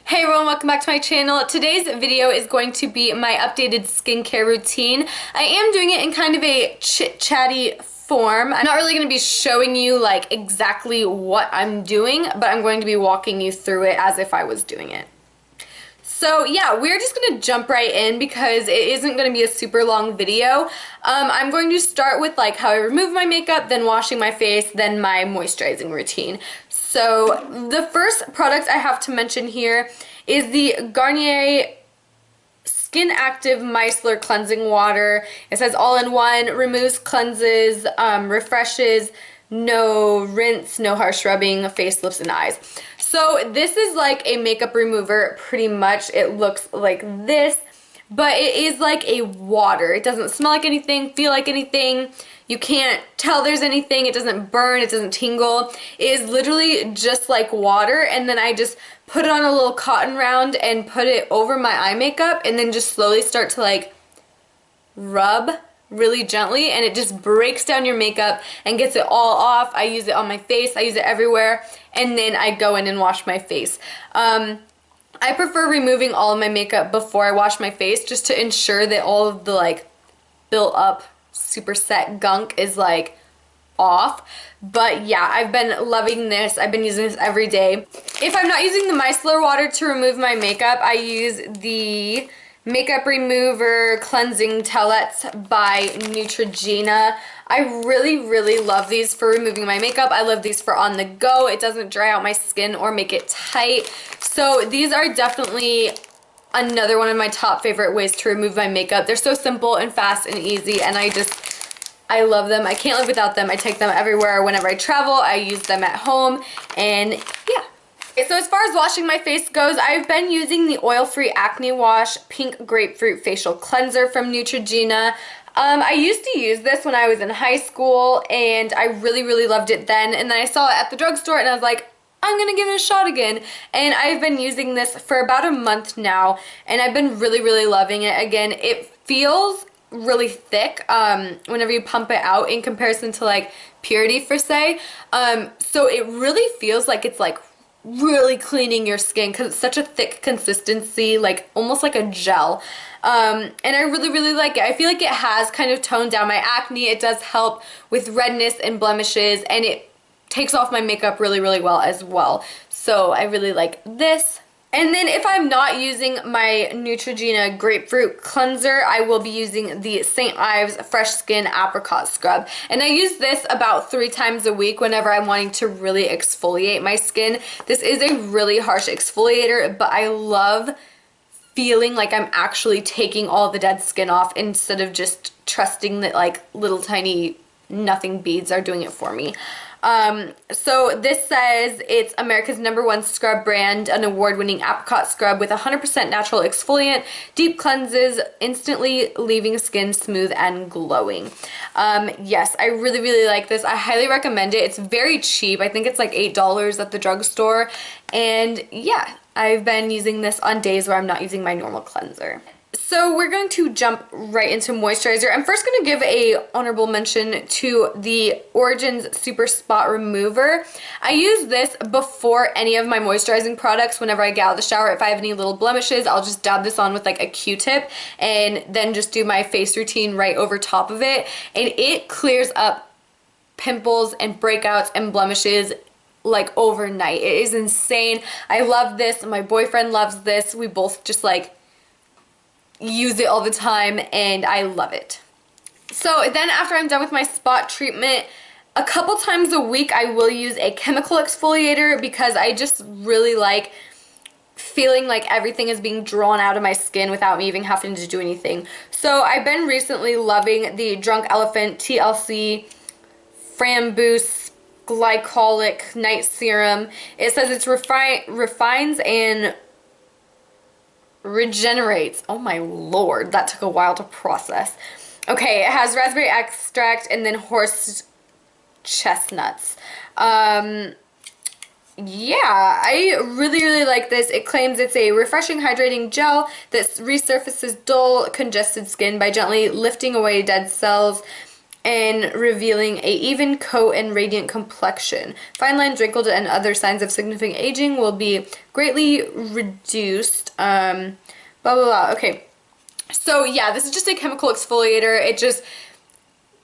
Hey everyone, welcome back to my channel. Today's video is going to be my updated skincare routine. I am doing it in kind of a chit-chatty form. I'm not really going to be showing you like exactly what I'm doing, but I'm going to be walking you through it as if I was doing it. So yeah, we're just going to jump right in because it isn't going to be a super long video. I'm going to start with like how I remove my makeup, then washing my face, then my moisturizing routine. So the first product I have to mention here is the Garnier Skin Active Micellar Cleansing Water. It says all-in-one, removes, cleanses, refreshes, no rinse, no harsh rubbing, face, lips, and eyes. So this is like a makeup remover, pretty much. It looks like this, but it is like a water. It doesn't smell like anything, feel like anything. You can't tell there's anything. It doesn't burn, it doesn't tingle. It is literally just like water, and then I just put it on a little cotton round and put it over my eye makeup and then just slowly start to like rub really gently, and it just breaks down your makeup and gets it all off. I use it on my face, I use it everywhere, and then I go in and wash my face. I prefer removing all of my makeup before I wash my face just to ensure that all of the like built up super set gunk is like off. But yeah, I've been loving this. I've been using this every day. If I'm not using the micellar water to remove my makeup, I use the Makeup Remover Cleansing Towelettes by Neutrogena. I really love these for removing my makeup. I love these for on the go. It doesn't dry out my skin or make it tight. So these are definitely another one of my top favorite ways to remove my makeup. They're so simple and fast and easy, and I love them. I can't live without them. I take them everywhere whenever I travel. I use them at home, and yeah. Okay, so as far as washing my face goes, I've been using the Oil-Free Acne Wash Pink Grapefruit Facial Cleanser from Neutrogena. I used to use this when I was in high school, and I really loved it then, and then I saw it at the drugstore, and I was like, I'm gonna give it a shot again. And I've been using this for about a month now, and I've been really loving it. Again, it feels really thick whenever you pump it out in comparison to like Purity for say. So it really feels like it's like really cleaning your skin because it's such a thick consistency, like almost like a gel. And I really like it. I feel like it has kind of toned down my acne. It does help with redness and blemishes, and it takes off my makeup really well as well. So I really like this. And then if I'm not using my Neutrogena Grapefruit Cleanser, I will be using the St. Ives Fresh Skin Apricot Scrub. And I use this about 3 times a week whenever I'm wanting to really exfoliate my skin. This is a really harsh exfoliator, but I love feeling like I'm actually taking all the dead skin off instead of just trusting that like little tiny nothing beads are doing it for me. So this says it's America's #1 scrub brand, an award-winning apricot scrub with 100% natural exfoliant, deep cleanses, instantly leaving skin smooth and glowing. Yes, I really like this. I highly recommend it. It's very cheap. I think it's like $8 at the drugstore. And yeah, I've been using this on days where I'm not using my normal cleanser. So we're going to jump right into moisturizer. I'm first going to give a honorable mention to the Origins Super Spot Remover. I use this before any of my moisturizing products whenever I get out of the shower. If I have any little blemishes, I'll just dab this on with like a Q-tip and then just do my face routine right over top of it. And it clears up pimples and breakouts and blemishes like overnight. It is insane. I love this. My boyfriend loves this. We both just like use it all the time, and I love it. So then after I'm done with my spot treatment, a couple times a week I will use a chemical exfoliator because I just really like feeling like everything is being drawn out of my skin without me even having to do anything. So I've been recently loving the Drunk Elephant TLC Framboos Glycolic Night Serum. It says it's refines and regenerates. Oh my lord, that took a while to process. Okay, it has raspberry extract and then horse chestnuts. Yeah, I really like this. It claims it's a refreshing hydrating gel that resurfaces dull congested skin by gently lifting away dead cells, and revealing a even coat and radiant complexion. Fine lines, wrinkled, and other signs of significant aging will be greatly reduced. Blah, blah, blah. Okay. So yeah, this is just a chemical exfoliator. It just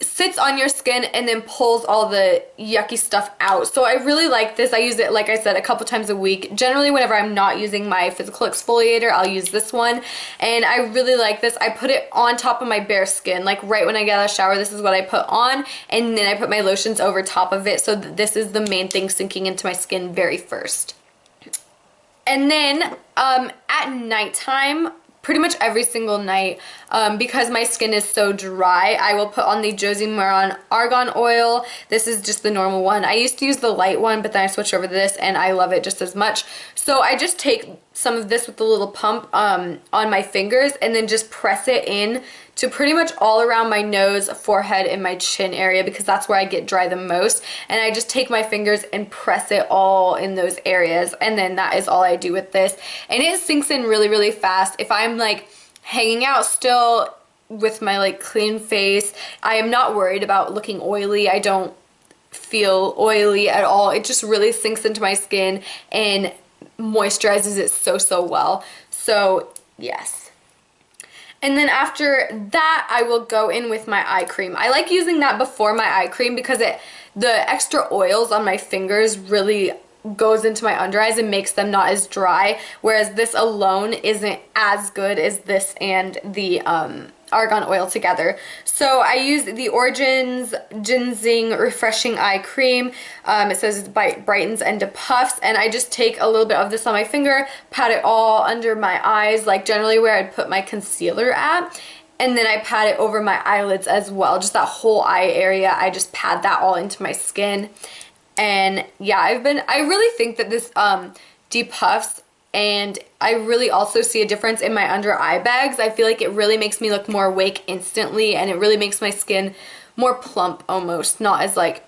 sits on your skin and then pulls all the yucky stuff out. So I really like this. I use it, like I said, a couple times a week. Generally, whenever I'm not using my physical exfoliator, I'll use this one. And I really like this. I put it on top of my bare skin. Like right when I get out of the shower, this is what I put on. And then I put my lotions over top of it. So this is the main thing sinking into my skin very first. And then at nighttime, pretty much every single night, because my skin is so dry, I will put on the Josie Maran Argan Oil. This is just the normal one. I used to use the light one, but then I switched over to this and I love it just as much. So I just take some of this with the little pump on my fingers and then just press it in to pretty much all around my nose, forehead, and my chin area, because that's where I get dry the most. And I just take my fingers and press it all in those areas, and then that is all I do with this. And it sinks in really, really fast. If I'm like hanging out still with my like clean face, I am not worried about looking oily. I don't feel oily at all. It just really sinks into my skin and moisturizes it so, so well. So yes. And then after that, I will go in with my eye cream. I like using that before my eye cream because the extra oils on my fingers really goes into my under eyes and makes them not as dry, whereas this alone isn't as good as this and the argan oil together. So I use the Origins Ginseng Refreshing Eye Cream. It says it brightens and depuffs, and I just take a little bit of this on my finger, pat it all under my eyes, like generally where I'd put my concealer at, and then I pat it over my eyelids as well, just that whole eye area. I just pat that all into my skin. And yeah, I really think that this depuffs, and I really also see a difference in my under eye bags. I feel like it really makes me look more awake instantly, and it really makes my skin more plump almost, not as like,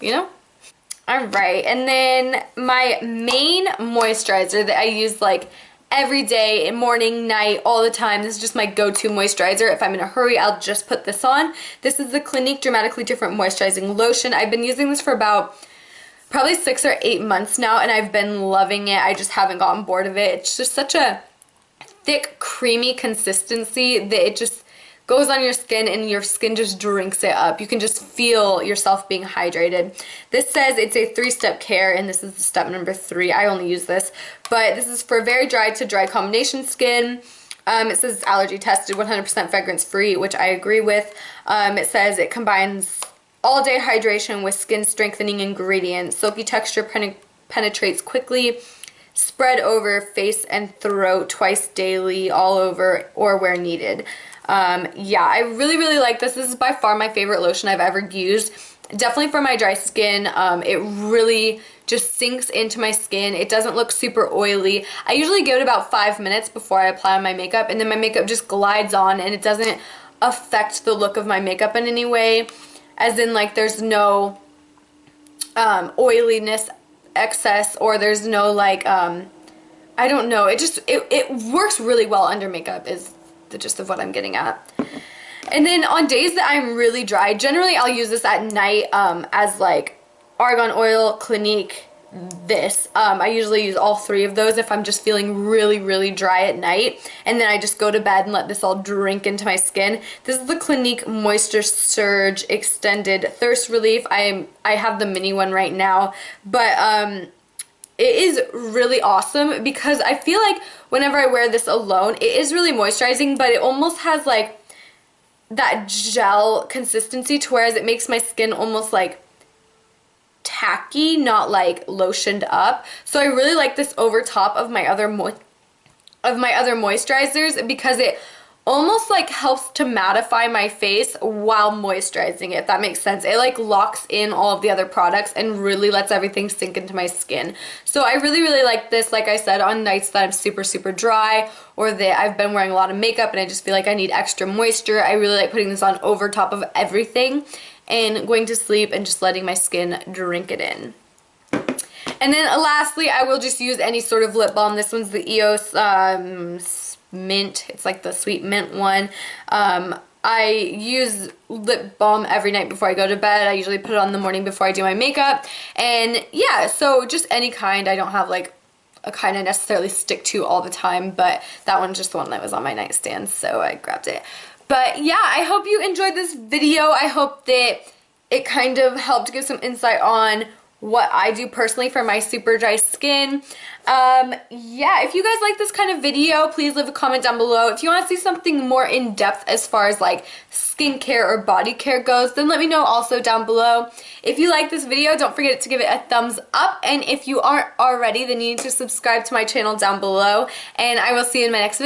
you know? Alright, and then my main moisturizer that I use like every day, morning, night, all the time. This is just my go-to moisturizer. If I'm in a hurry, I'll just put this on. This is the Clinique Dramatically Different Moisturizing Lotion. I've been using this for about probably 6 or 8 months now, and I've been loving it. I just haven't gotten bored of it. It's just such a thick, creamy consistency that it just goes on your skin and your skin just drinks it up. You can just feel yourself being hydrated. This says it's a 3-step care, and this is step number 3. I only use this, but this is for very dry to dry combination skin. It says it's allergy tested, 100% fragrance free, which I agree with. It says it combines all-day hydration with skin strengthening ingredients. Silky texture penetrates quickly. Spread over face and throat twice daily, all over or where needed. Yeah, I really, really like this. This is by far my favorite lotion I've ever used. Definitely for my dry skin. It really just sinks into my skin. It doesn't look super oily. I usually give it about 5 minutes before I apply my makeup, and then my makeup just glides on, and it doesn't affect the look of my makeup in any way. As in, like, there's no oiliness excess, or there's no, like, I don't know. It works really well under makeup is the gist of what I'm getting at. And then on days that I'm really dry, generally I'll use this at night as, like, Argan Oil, Clinique, this. I usually use all 3 of those if I'm just feeling really, really dry at night, and then I just go to bed and let this all drink into my skin. This is the Clinique Moisture Surge Extended Thirst Relief. I have the mini one right now, but it is really awesome because I feel like whenever I wear this alone, it is really moisturizing, but it almost has like that gel consistency to whereas it makes my skin almost like tacky, not like lotioned up. So I really like this over top of my other moisturizers because it almost like helps to mattify my face while moisturizing it, if that makes sense. It like locks in all of the other products and really lets everything sink into my skin. So I really, really like this, like I said, on nights that I'm super, super dry or that I've been wearing a lot of makeup and I just feel like I need extra moisture. I really like putting this on over top of everything and going to sleep and just letting my skin drink it in. And then lastly, I will just use any sort of lip balm. This one's the EOS mint. It's like the sweet mint one. I use lip balm every night before I go to bed. I usually put it on the morning before I do my makeup. And yeah, so just any kind. I don't have like a kind I necessarily stick to all the time, but that one's just the one that was on my nightstand, so I grabbed it. But yeah, I hope you enjoyed this video. I hope that it kind of helped give some insight on what I do personally for my super dry skin. Yeah, if you guys like this kind of video, please leave a comment down below. If you want to see something more in depth as far as like skincare or body care goes, then let me know also down below. If you like this video, don't forget to give it a thumbs up, and if you aren't already, then you need to subscribe to my channel down below, and I will see you in my next video.